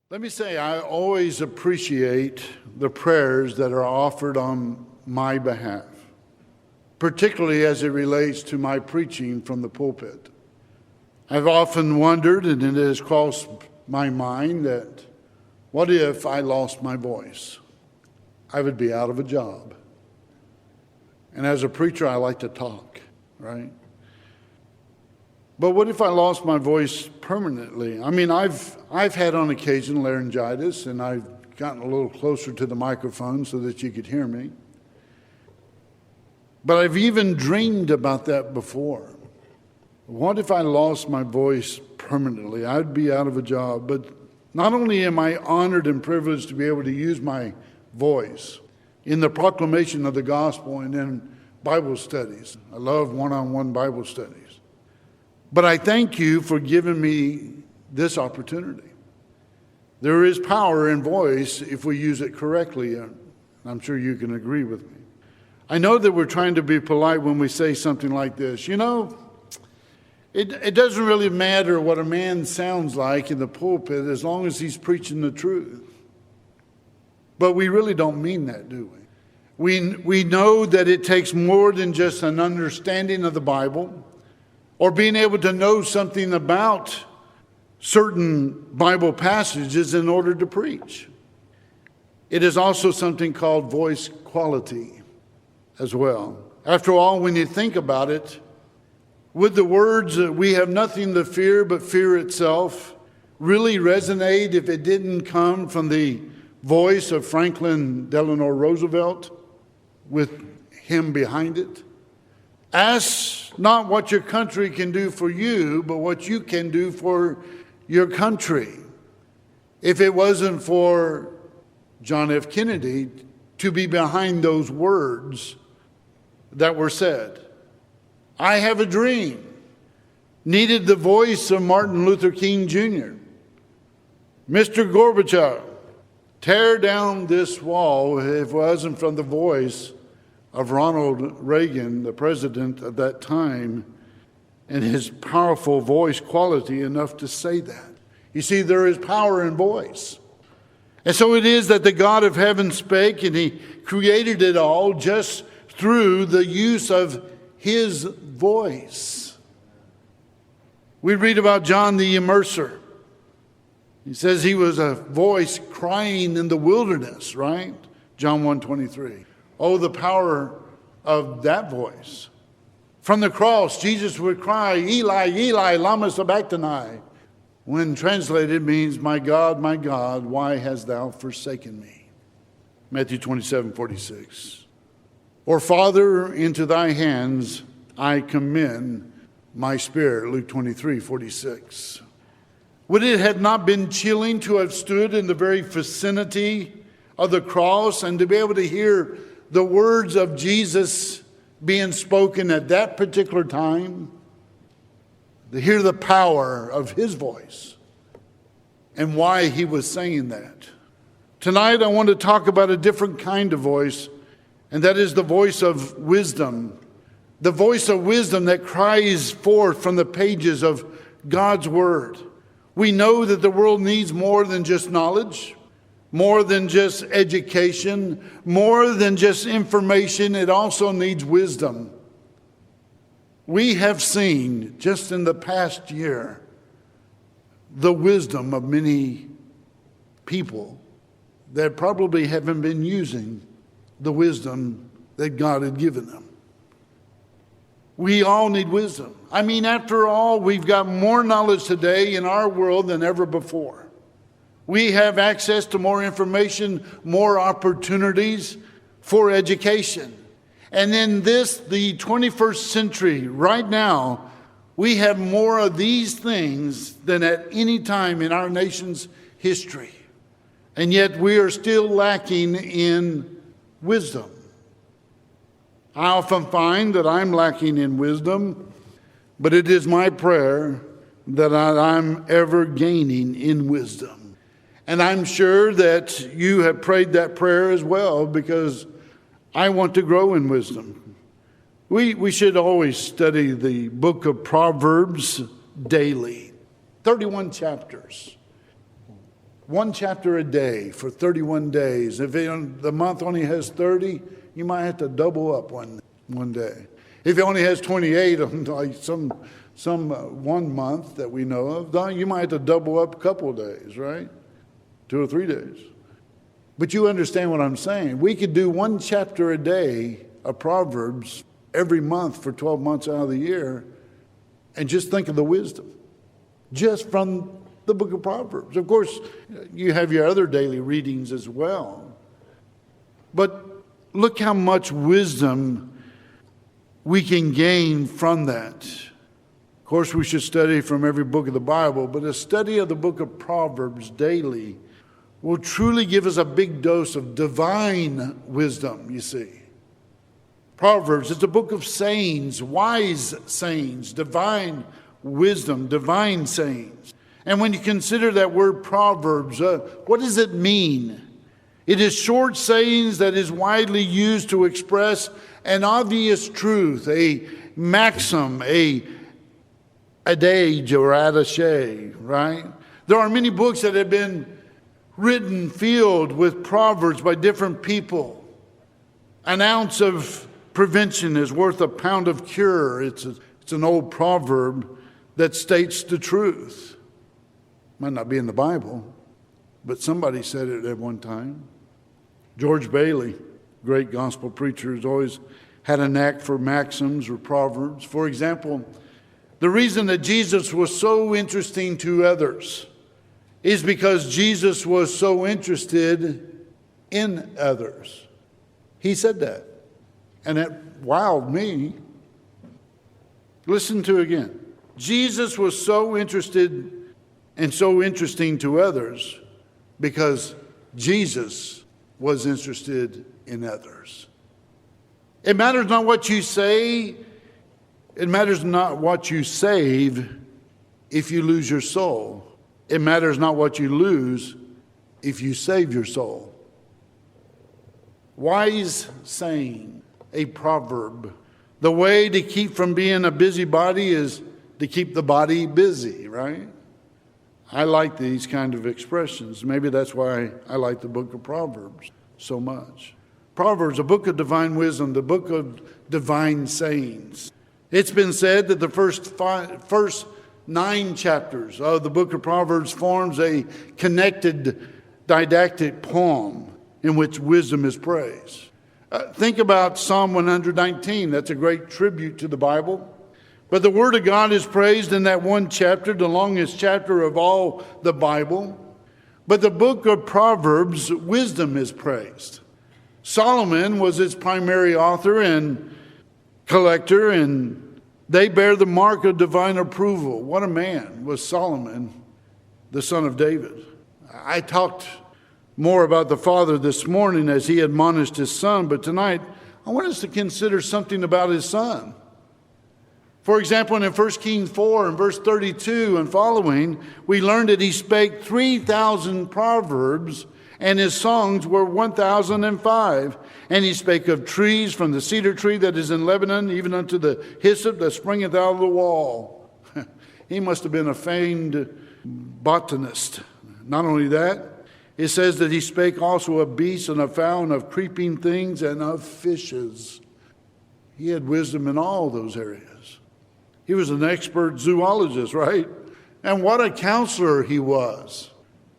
Let me say, I always appreciate the prayers that are offered on my behalf, particularly as it relates to my preaching from the pulpit. I've often wondered, and it has crossed my mind, that what if I lost my voice? I would be out of a job. And as a preacher, I like to talk, right? But what if I lost my voice permanently? I mean, I've had on occasion laryngitis, and I've gotten a little closer to the microphone so that you could hear me. But I've even dreamed about that before. What if I lost my voice permanently? I'd be out of a job. But not only am I honored and privileged to be able to use my voice in the proclamation of the gospel and in Bible studies. I love one-on-one Bible studies. But I thank you for giving me this opportunity. There is power in voice if we use it correctly, and I'm sure you can agree with me. I know that we're trying to be polite when we say something like this. You know, it doesn't really matter what a man sounds like in the pulpit as long as he's preaching the truth. But we really don't mean that, do we? We know that it takes more than just an understanding of the Bible or being able to know something about certain Bible passages in order to preach. It is also something called voice quality as well. After all, when you think about it, would the words "we have nothing to fear but fear itself" really resonate if it didn't come from the voice of Franklin Delano Roosevelt with him behind it? Ask not what your country can do for you, but what you can do for your country. If it wasn't for John F. Kennedy to be behind those words that were said. I have a dream needed the voice of Martin Luther King Jr. Mr. Gorbachev, tear down this wall if it wasn't from the voice of Ronald Reagan, the president at that time, and his powerful voice quality enough to say that. You see, there is power in voice. And so it is that the God of heaven spake, and he created it all just through the use of his voice. We read about John the Immerser. He says he was a voice crying in the wilderness, right? John 1:23. Oh, the power of that voice. From the cross, Jesus would cry, "Eli, Eli, lama sabachthani," when translated means, my God, why hast thou forsaken me?" Matthew 27:46. Or, "Father, into thy hands I commend my spirit," Luke 23:46. Would it have not been chilling to have stood in the very vicinity of the cross and to be able to hear the words of Jesus being spoken at that particular time? To hear the power of his voice and why he was saying that. Tonight I want to talk about a different kind of voice, and that is the voice of wisdom. The voice of wisdom that cries forth from the pages of God's Word. We know that the world needs more than just knowledge, more than just education, more than just information. It also needs wisdom. We have seen, just in the past year, the wisdom of many people that probably haven't been using the wisdom that God had given them. We all need wisdom. I mean, after all, we've got more knowledge today in our world than ever before. We have access to more information, more opportunities for education. And in the 21st century, right now, we have more of these things than at any time in our nation's history. And yet we are still lacking in wisdom. I often find that I'm lacking in wisdom, but it is my prayer that I'm ever gaining in wisdom. And I'm sure that you have prayed that prayer as well, because I want to grow in wisdom. We should always study the book of Proverbs daily. 31 chapters. one chapter a day for 31 days. If the month only has 30, you might have to double up one day. If it only has 28, like some 1 month that we know of, you might have to double up a couple of days, right? 2 or 3 days. But you understand what I'm saying. We could do one chapter a day of Proverbs every month for 12 months out of the year, and just think of the wisdom just from the book of Proverbs. Of course, you have your other daily readings as well. But look how much wisdom we can gain from that. Of course, we should study from every book of the Bible, but a study of the book of Proverbs daily will truly give us a big dose of divine wisdom, you see. Proverbs, it's a book of sayings, wise sayings, divine wisdom, divine sayings. And when you consider that word Proverbs, what does it mean? It is short sayings that is widely used to express an obvious truth, a maxim, a adage or attaché, right? There are many books that have been written, filled with Proverbs by different people. An ounce of prevention is worth a pound of cure. It's an old proverb that states the truth. Might not be in the Bible, but somebody said it at one time. George Bailey, great gospel preacher, has always had a knack for maxims or proverbs. For example, the reason that Jesus was so interesting to others is because Jesus was so interested in others. He said that. And that wowed me. Listen to it again. Jesus was so interested and so interesting to others because Jesus was interested in others. It matters not what you say. It matters not what you save if you lose your soul. It matters not what you lose if you save your soul. Wise saying, a proverb. The way to keep from being a busybody is to keep the body busy, right? I like these kind of expressions. Maybe that's why I like the book of Proverbs so much. Proverbs, a book of divine wisdom, the book of divine sayings. It's been said that the first 9 chapters of the book of Proverbs forms a connected didactic poem in which wisdom is praised. Think about Psalm 119. That's a great tribute to the Bible. But the Word of God is praised in that one chapter, the longest chapter of all the Bible. But the book of Proverbs, wisdom is praised. Solomon was its primary author and collector, and they bear the mark of divine approval. What a man was Solomon, the son of David. I talked more about the father this morning as he admonished his son, but tonight I want us to consider something about his son. For example, in 1 Kings 4 and verse 32 and following, we learned that he spake 3,000 proverbs, and his songs were 1,005. And he spake of trees, from the cedar tree that is in Lebanon, even unto the hyssop that springeth out of the wall. He must have been a famed botanist. Not only that, it says that he spake also of beasts and of fowl and of creeping things and of fishes. He had wisdom in all those areas. He was an expert zoologist, right? And what a counselor he was.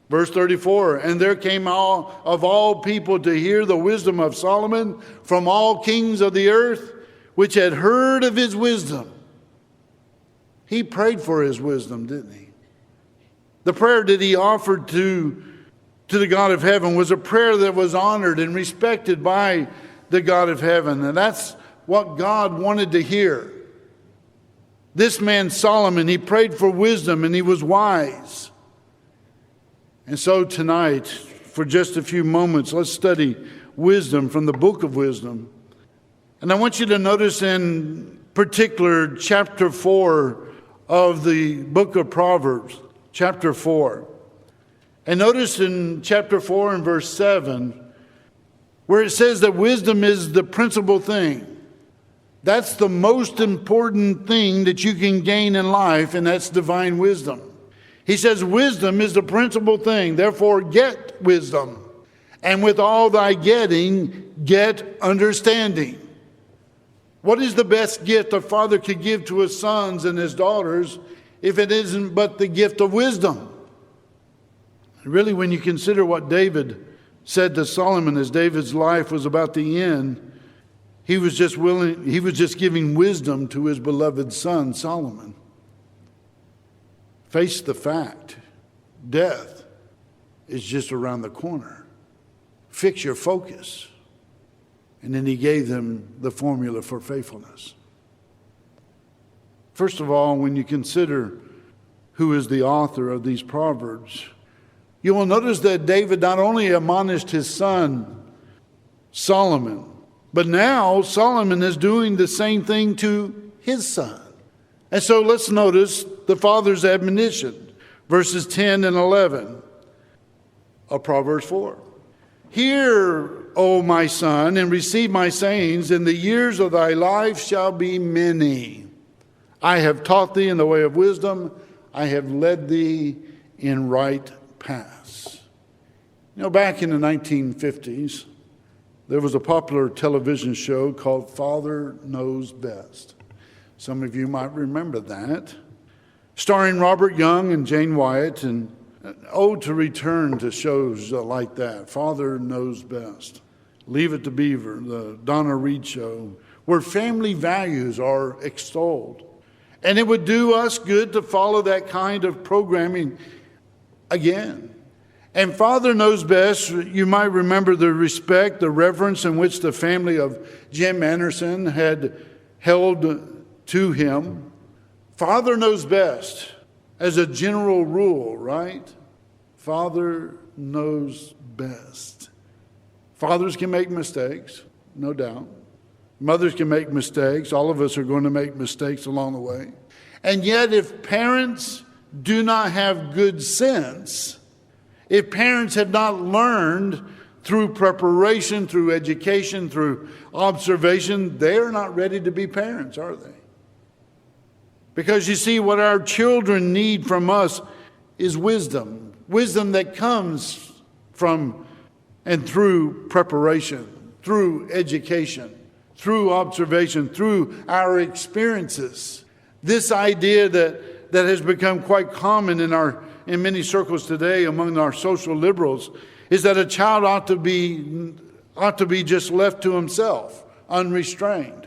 Verse 34, and there came all people to hear the wisdom of Solomon from all kings of the earth, which had heard of his wisdom. He prayed for his wisdom, didn't he? The prayer that he offered to the God of heaven was a prayer that was honored and respected by the God of heaven. And that's what God wanted to hear. This man Solomon, he prayed for wisdom and he was wise. And so tonight, for just a few moments, let's study wisdom from the book of wisdom. And I want you to notice in particular chapter 4 of the book of Proverbs, chapter 4. And notice in chapter 4 and verse 7, where it says that wisdom is the principal thing. That's the most important thing that you can gain in life, and that's divine wisdom. He says, wisdom is the principal thing. Therefore, get wisdom. And with all thy getting, get understanding. What is the best gift a father could give to his sons and his daughters if it isn't but the gift of wisdom? Really, when you consider what David said to Solomon as David's life was about to end, he was just giving wisdom to his beloved son, Solomon. Face the fact, death is just around the corner. Fix your focus. And then he gave them the formula for faithfulness. First of all, when you consider who is the author of these Proverbs, you will notice that David not only admonished his son, Solomon, but now Solomon is doing the same thing to his son. And so let's notice the father's admonition, verses 10 and 11 of Proverbs 4. Hear, O my son, and receive my sayings, and the years of thy life shall be many. I have taught thee in the way of wisdom. I have led thee in right paths. You know, back in the 1950s, there was a popular television show called Father Knows Best. Some of you might remember that. Starring Robert Young and Jane Wyatt, and an ode to return to shows like that. Father Knows Best. Leave It to Beaver, the Donna Reed Show, where family values are extolled. And it would do us good to follow that kind of programming again. And Father Knows Best, you might remember the respect, the reverence in which the family of Jim Anderson had held to him. Father knows best as a general rule, right? Father knows best. Fathers can make mistakes, no doubt. Mothers can make mistakes. All of us are going to make mistakes along the way. And yet, if parents do not have good sense, if parents have not learned through preparation, through education, through observation, they are not ready to be parents, are they? Because you see, what our children need from us is wisdom. Wisdom that comes from and through preparation, through education, through observation, through our experiences. This idea that has become quite common in many circles today among our social liberals is that a child ought to be just left to himself, unrestrained.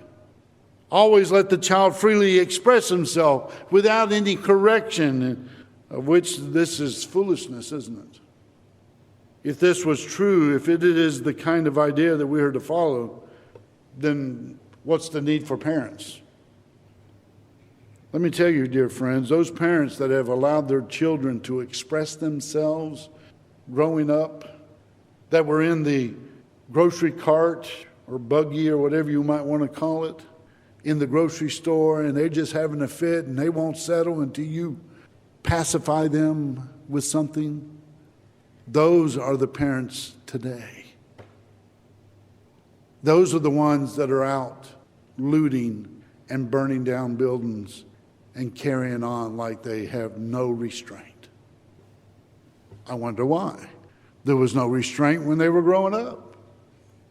Always let the child freely express himself without any correction, of which this is foolishness, isn't it? If this was true, if it is the kind of idea that we are to follow, then what's the need for parents? Let me tell you, dear friends, those parents that have allowed their children to express themselves growing up, that were in the grocery cart or buggy or whatever you might want to call it, in the grocery store, and they're just having a fit and they won't settle until you pacify them with something. Those are the parents today. Those are the ones that are out looting and burning down buildings and carrying on like they have no restraint. I wonder why. There was no restraint when they were growing up.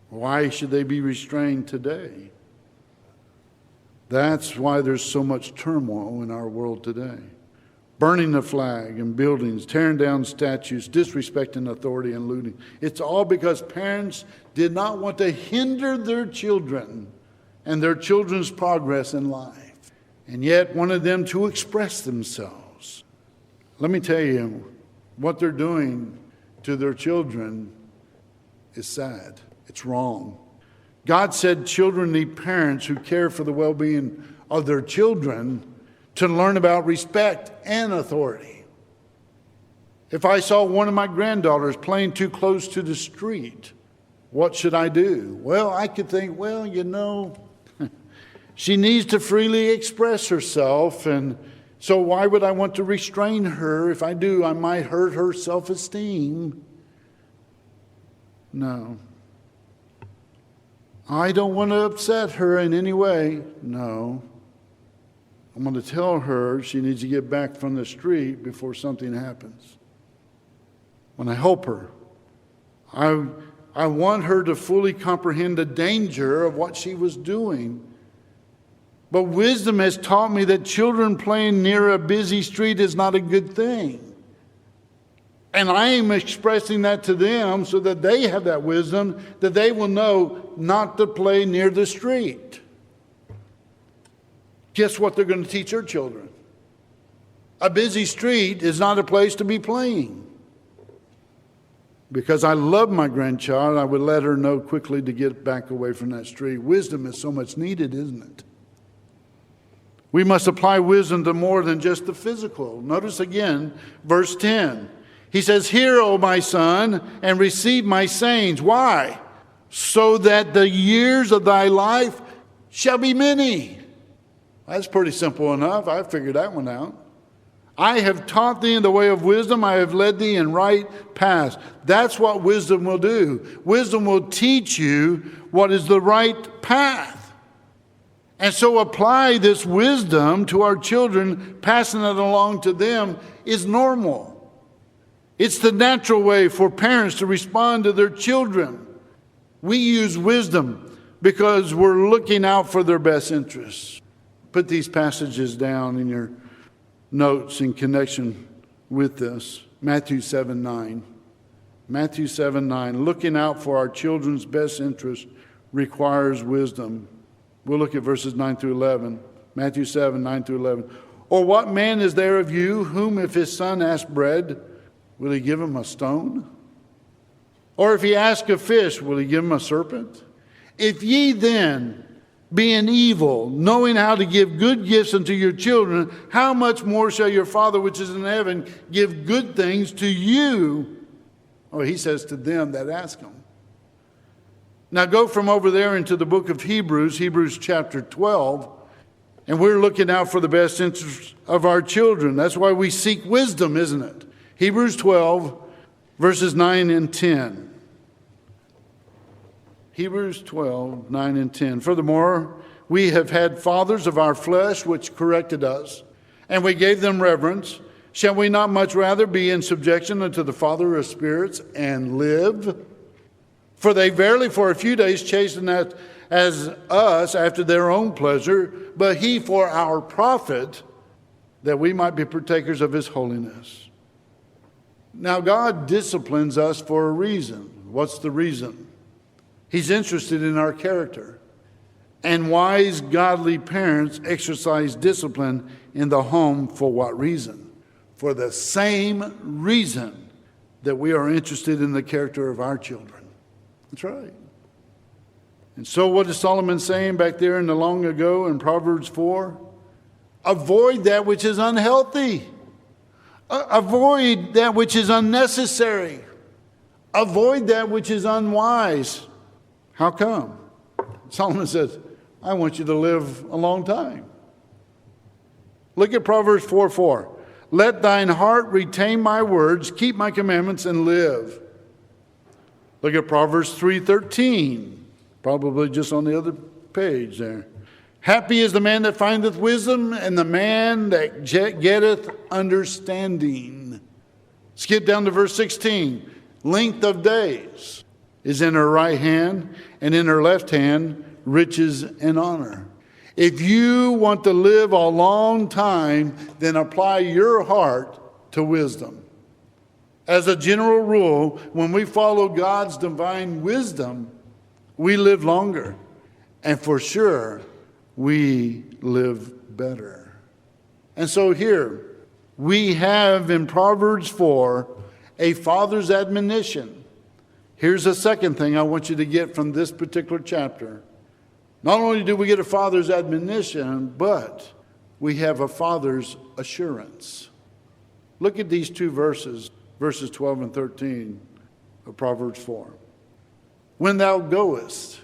Why should they be restrained today? That's why there's so much turmoil in our world today. Burning the flag in buildings, tearing down statues, disrespecting authority, and looting. It's all because parents did not want to hinder their children and their children's progress in life, and yet wanted them to express themselves. Let me tell you, what they're doing to their children is sad. It's wrong. God said children need parents who care for the well-being of their children to learn about respect and authority. If I saw one of my granddaughters playing too close to the street, what should I do? Well, I could think, she needs to freely express herself, and so why would I want to restrain her? If I do, I might hurt her self-esteem. No. I don't want to upset her in any way. No. I'm going to tell her she needs to get back from the street before something happens. When I help her, I want her to fully comprehend the danger of what she was doing. But wisdom has taught me that children playing near a busy street is not a good thing. And I am expressing that to them so that they have that wisdom, that they will know not to play near the street. Guess what they're going to teach their children? A busy street is not a place to be playing. Because I love my grandchild, I would let her know quickly to get back away from that street. Wisdom is so much needed, isn't it? We must apply wisdom to more than just the physical. Notice again, verse 10. He says, "Hear, O my son, and receive my sayings." Why? "So that the years of thy life shall be many." That's pretty simple enough. I figured that one out. "I have taught thee in the way of wisdom. I have led thee in right paths." That's what wisdom will do. Wisdom will teach you what is the right path. And so apply this wisdom to our children, passing it along to them is normal. It's the natural way for parents to respond to their children. We use wisdom because we're looking out for their best interests. Put these passages down in your notes in connection with this. Matthew 7:9. Matthew 7:9. Looking out for our children's best interest requires wisdom. We'll look at verses 9 through 11. Matthew 7:9 through 11. "Or what man is there of you whom if his son asks bread, will he give him a stone? Or if he asks a fish, will he give him a serpent? If ye then, being evil, knowing how to give good gifts unto your children, how much more shall your Father which is in heaven give good things to you?" Oh, he says to them that ask him. Now go from over there into the book of Hebrews, Hebrews chapter 12, and we're looking out for the best interests of our children. That's why we seek wisdom, isn't it? Hebrews 12, verses 9 and 10. Hebrews 12, 9 and 10. "Furthermore, we have had fathers of our flesh which corrected us, and we gave them reverence. Shall we not much rather be in subjection unto the Father of spirits and live? For they verily for a few days chasten as us after their own pleasure, but he for our profit, that we might be partakers of his holiness." Now, God disciplines us for a reason. What's the reason? He's interested in our character. And wise, godly parents exercise discipline in the home for what reason? For the same reason that we are interested in the character of our children. That's right. And so what is Solomon saying back there in the long ago in Proverbs 4? Avoid that which is unhealthy. Avoid that which is unnecessary. Avoid that which is unwise. How come? Solomon says, I want you to live a long time. Look at Proverbs 4:4. "Let thine heart retain my words, keep my commandments, and live." Look at Proverbs 3:13. Probably just on the other page there. "Happy is the man that findeth wisdom, and the man that getteth understanding." Skip down to verse 16. "Length of days is in her right hand, and in her left hand riches and honor." If you want to live a long time, then apply your heart to wisdom. As a general rule, when we follow God's divine wisdom, we live longer. And for sure, we live better. And so here, we have in Proverbs 4 a father's admonition. Here's the second thing I want you to get from this particular chapter. Not only do we get a father's admonition, but we have a father's assurance. Look at these two verses, verses 12 and 13 of Proverbs 4. "When thou goest,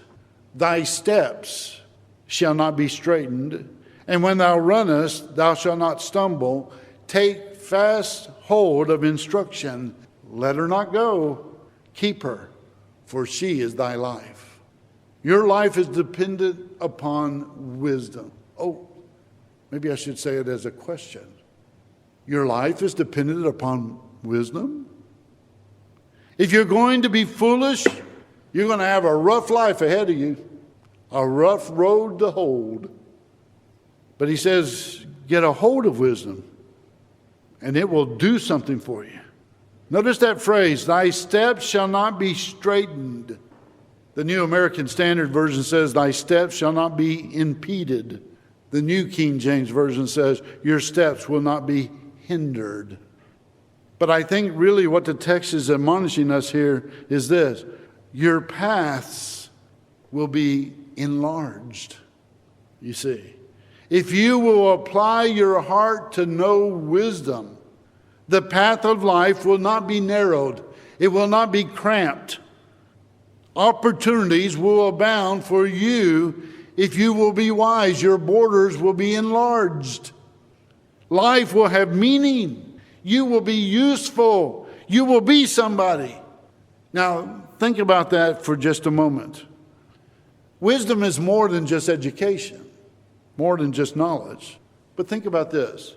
thy steps shall not be straitened, and when thou runnest, thou shalt not stumble. Take fast hold of instruction, let her not go. Keep her, for she is thy life." Your life is dependent upon wisdom. Oh, Maybe I should say it as a question. Your life is dependent upon wisdom? If you're going to be foolish, you're going to have a rough life ahead of you, a rough road to hold. But he says, get a hold of wisdom, and it will do something for you. Notice that phrase, thy steps shall not be straitened. The New American Standard Version says, thy steps shall not be impeded. The New King James Version says, your steps will not be hindered. But I think really what the text is admonishing us here is this. Your paths will be enlarged, you see. If you will apply your heart to know wisdom, the path of life will not be narrowed. It will not be cramped. Opportunities will abound for you if you will be wise. Your borders will be enlarged. Life will have meaning. You will be useful. You will be somebody. Now, think about that for just a moment. Wisdom is more than just education, more than just knowledge. But think about this.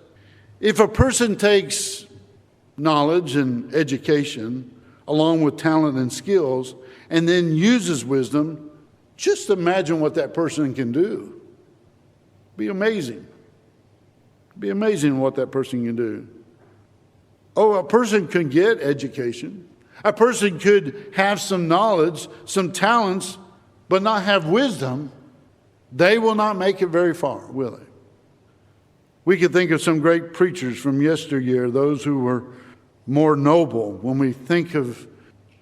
If a person takes knowledge and education along with talent and skills and then uses wisdom, just imagine what that person can do. Be amazing. Be amazing what that person can do. Oh, a person can get education. A person could have some knowledge, some talents, but not have wisdom. They will not make it very far, will they? We could think of some great preachers from yesteryear, those who were more noble. When we think of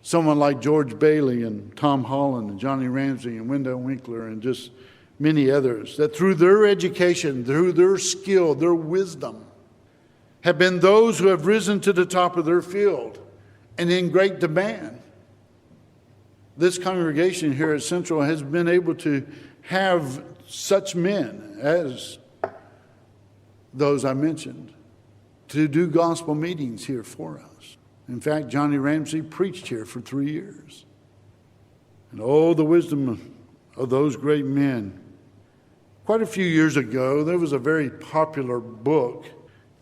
someone like George Bailey and Tom Holland and Johnny Ramsey and Wendell Winkler and just many others, that through their education, through their skill, their wisdom, have been those who have risen to the top of their field and in great demand. This congregation here at Central has been able to have such men as those I mentioned to do gospel meetings here for us. In fact, Johnny Ramsey preached here for 3 years. And oh, the wisdom of those great men. Quite a few years ago, there was a very popular book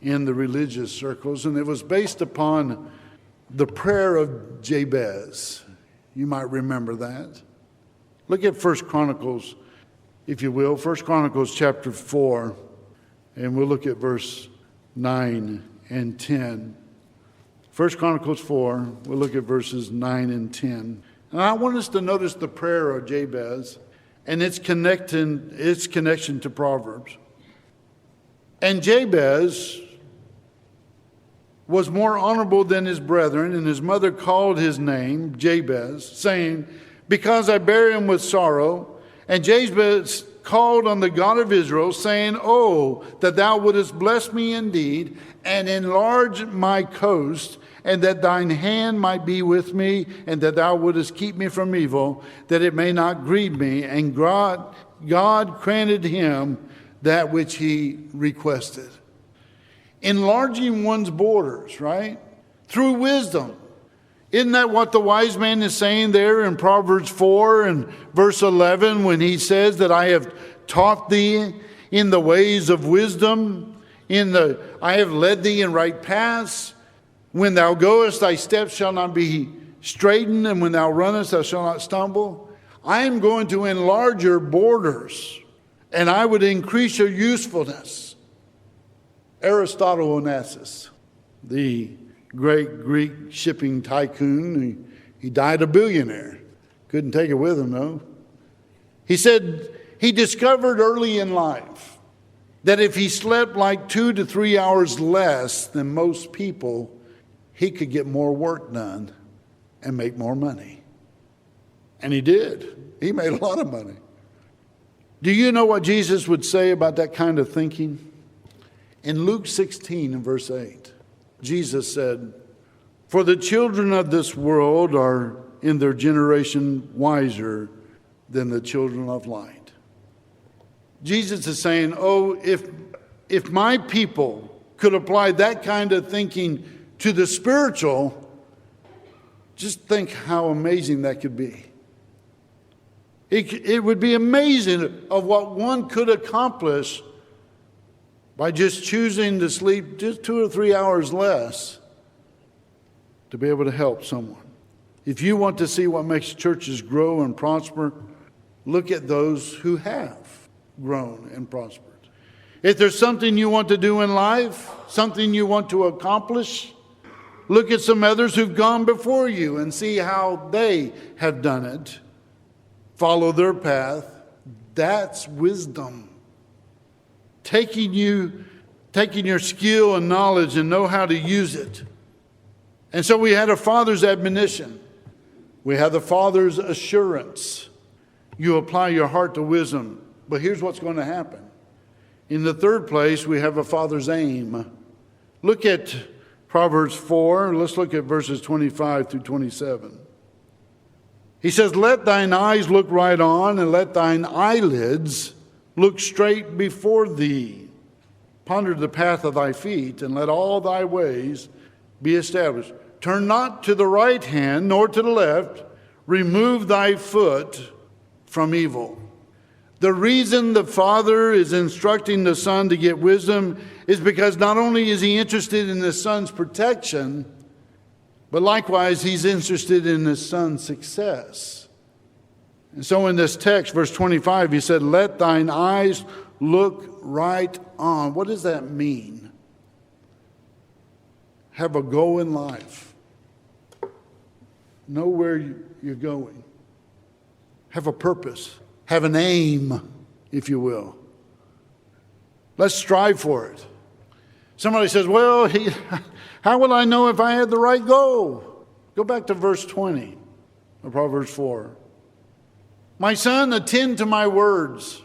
in the religious circles, and it was based upon the prayer of Jabez. You might remember that. Look at 1 Chronicles, if you will, 1 Chronicles chapter 4, and we'll look at verse 9 and 10. 1 Chronicles 4, we'll look at verses 9 and 10. And I want us to notice the prayer of Jabez and its connection to Proverbs. And Jabez was more honorable than his brethren, and his mother called his name Jabez, saying, because I bear him with sorrow. And Jabez called on the God of Israel, saying, oh, that thou wouldest bless me indeed, and enlarge my coast, and that thine hand might be with me, and that thou wouldest keep me from evil, that it may not grieve me. And God granted him that which he requested. Enlarging one's borders, right? Through wisdom. Isn't that what the wise man is saying there in Proverbs 4 and verse 11 when he says that I have taught thee in the ways of wisdom, I have led thee in right paths. When thou goest, thy steps shall not be straitened, and when thou runnest, thou shalt not stumble. I am going to enlarge your borders, and I would increase your usefulness. Aristotle Onassis, the great Greek shipping tycoon, he died a billionaire. Couldn't take it with him, though. He said he discovered early in life that if he slept like 2 to 3 hours less than most people, he could get more work done and make more money. And he did. He made a lot of money. Do you know what Jesus would say about that kind of thinking? In Luke 16 and verse 8, Jesus said, for the children of this world are in their generation wiser than the children of light. Jesus is saying, oh, if my people could apply that kind of thinking to the spiritual, just think how amazing that could be. It would be amazing of what one could accomplish by just choosing to sleep just 2 or 3 hours less to be able to help someone. If you want to see what makes churches grow and prosper, look at those who have grown and prospered. If there's something you want to do in life, something you want to accomplish, look at some others who've gone before you and see how they have done it. Follow their path. That's wisdom. Taking your skill and knowledge and know how to use it. And so we had a father's admonition. We have the father's assurance. You apply your heart to wisdom. But here's what's going to happen. In the third place, we have a father's aim. Look at Proverbs 4. Let's look at verses 25 through 27. He says, let thine eyes look right on, and let thine eyelids look straight before thee. Ponder the path of thy feet, and let all thy ways be established. Turn not to the right hand, nor to the left. Remove thy foot from evil. The reason the father is instructing the son to get wisdom is because not only is he interested in his son's protection, but likewise he's interested in his son's success. And so in this text, verse 25, he said, let thine eyes look right on. What does that mean? Have a goal in life. Know where you're going. Have a purpose. Have an aim, if you will. Let's strive for it. Somebody says, well, how will I know if I had the right goal? Go back to verse 20 of Proverbs 4. My son, attend to my words.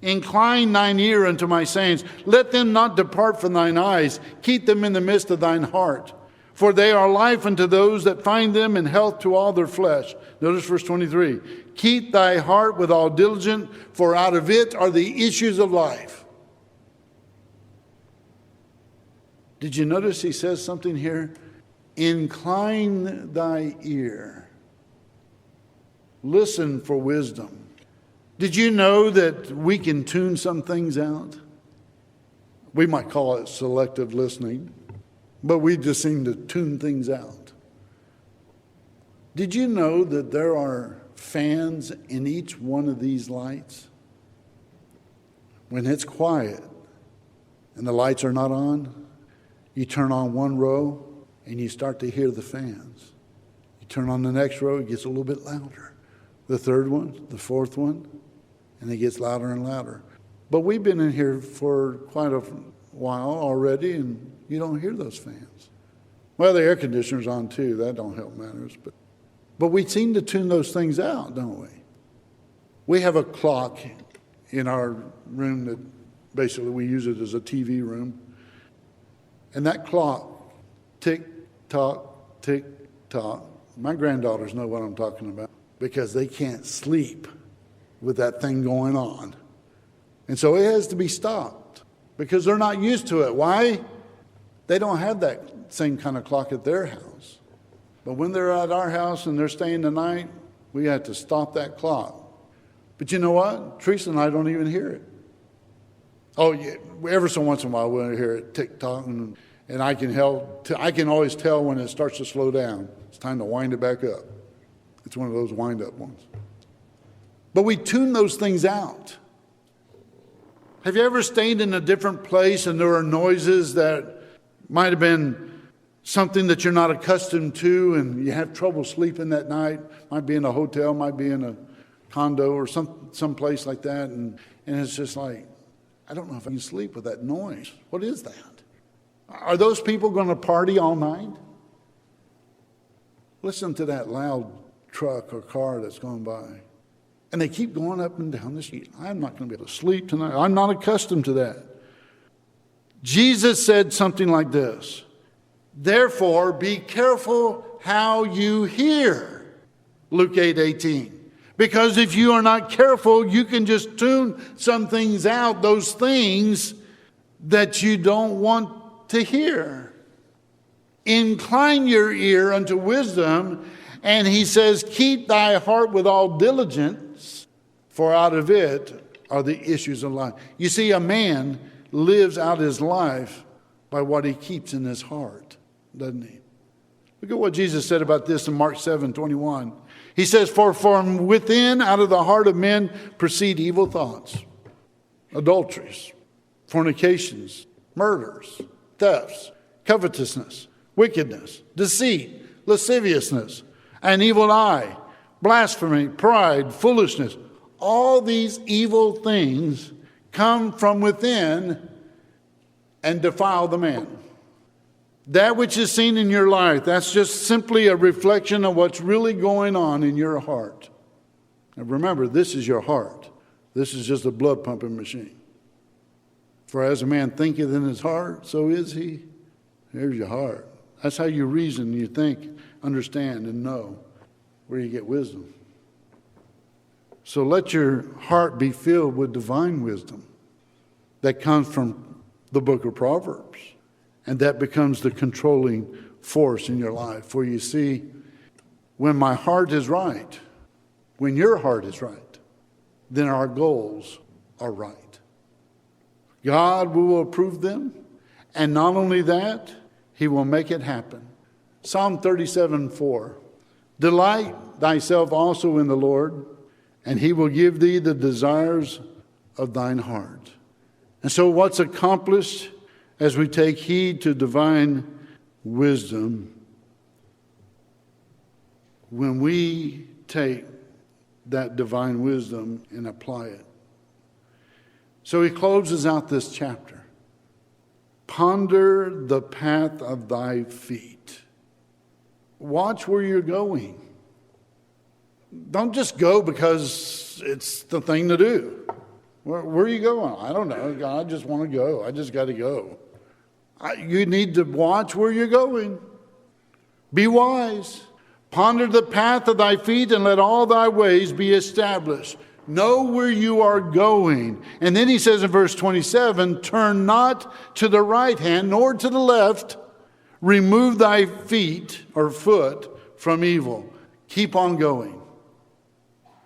Incline thine ear unto my sayings. Let them not depart from thine eyes. Keep them in the midst of thine heart. For they are life unto those that find them, and health to all their flesh. Notice verse 23. Keep thy heart with all diligence, for out of it are the issues of life. Did you notice he says something here? Incline thy ear. Listen for wisdom. Did you know that we can tune some things out? We might call it selective listening, but we just seem to tune things out. Did you know that there are fans in each one of these lights? When it's quiet and the lights are not on, you turn on one row and you start to hear the fans. You turn on the next row, it gets a little bit louder. The third one, the fourth one, and it gets louder and louder. But we've been in here for quite a while already, and you don't hear those fans. Well, the air conditioner's on too. That don't help matters. But we seem to tune those things out, don't we? We have a clock in our room that basically we use it as a TV room. And that clock, tick-tock, tick-tock. My granddaughters know what I'm talking about because they can't sleep with that thing going on. And so it has to be stopped because they're not used to it. Why? They don't have that same kind of clock at their house. But when they're at our house and they're staying the night, we have to stop that clock. But you know what? Teresa and I don't even hear it. Oh, yeah, ever so once in a while we'll hear it tick-tock, and I can always tell when it starts to slow down. It's time to wind it back up. It's one of those wind-up ones. But we tune those things out. Have you ever stayed in a different place and there are noises that might have been something that you're not accustomed to and you have trouble sleeping that night? Might be in a hotel, might be in a condo or some place like that. And it's just like, I don't know if I can sleep with that noise. What is that? Are those people going to party all night? Listen to that loud truck or car that's going by. And they keep going up and down the street. I'm not going to be able to sleep tonight. I'm not accustomed to that. Jesus said something like this. Therefore, be careful how you hear. Luke 8:18. Because if you are not careful, you can just tune some things out, those things that you don't want to hear. Incline your ear unto wisdom, and he says, keep thy heart with all diligence, for out of it are the issues of life. You see, a man lives out his life by what he keeps in his heart, doesn't he? Look at what Jesus said about this in Mark 7:21. He says, "For from within, out of the heart of men, proceed evil thoughts, adulteries, fornications, murders, thefts, covetousness, wickedness, deceit, lasciviousness, an evil eye, blasphemy, pride, foolishness. All these evil things come from within and defile the man." That which is seen in your life, that's just simply a reflection of what's really going on in your heart. And remember, this is your heart. This is just a blood pumping machine. For as a man thinketh in his heart, so is he. There's your heart. That's how you reason, you think, understand, and know, where you get wisdom. So let your heart be filled with divine wisdom that comes from the book of Proverbs. And that becomes the controlling force in your life. For you see, when my heart is right, when your heart is right, then our goals are right. God will approve them. And not only that, he will make it happen. Psalm 37:4. Delight thyself also in the Lord, and he will give thee the desires of thine heart. And so what's accomplished as we take heed to divine wisdom, when we take that divine wisdom and apply it. So he closes out this chapter. Ponder the path of thy feet. Watch where you're going. Don't just go because it's the thing to do. Where are you going? I don't know. I just want to go. I just got to go. You need to watch where you're going. Be wise. Ponder the path of thy feet, and let all thy ways be established. Know where you are going. And then he says in verse 27, turn not to the right hand, nor to the left. Remove thy feet or foot from evil. Keep on going.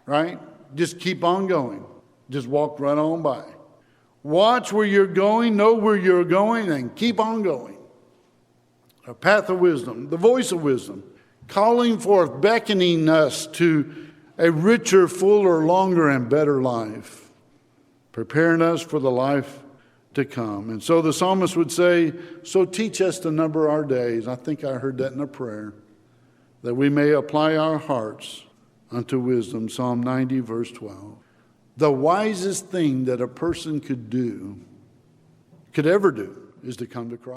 Right? Just keep on going. Just walk right on by. Watch where you're going, know where you're going, and keep on going. A path of wisdom, the voice of wisdom, calling forth, beckoning us to a richer, fuller, longer, and better life, preparing us for the life to come. And so the psalmist would say, so teach us to number our days. I think I heard that in a prayer, that we may apply our hearts unto wisdom. Psalm 90, verse 12. The wisest thing that a person could ever do, is to come to Christ.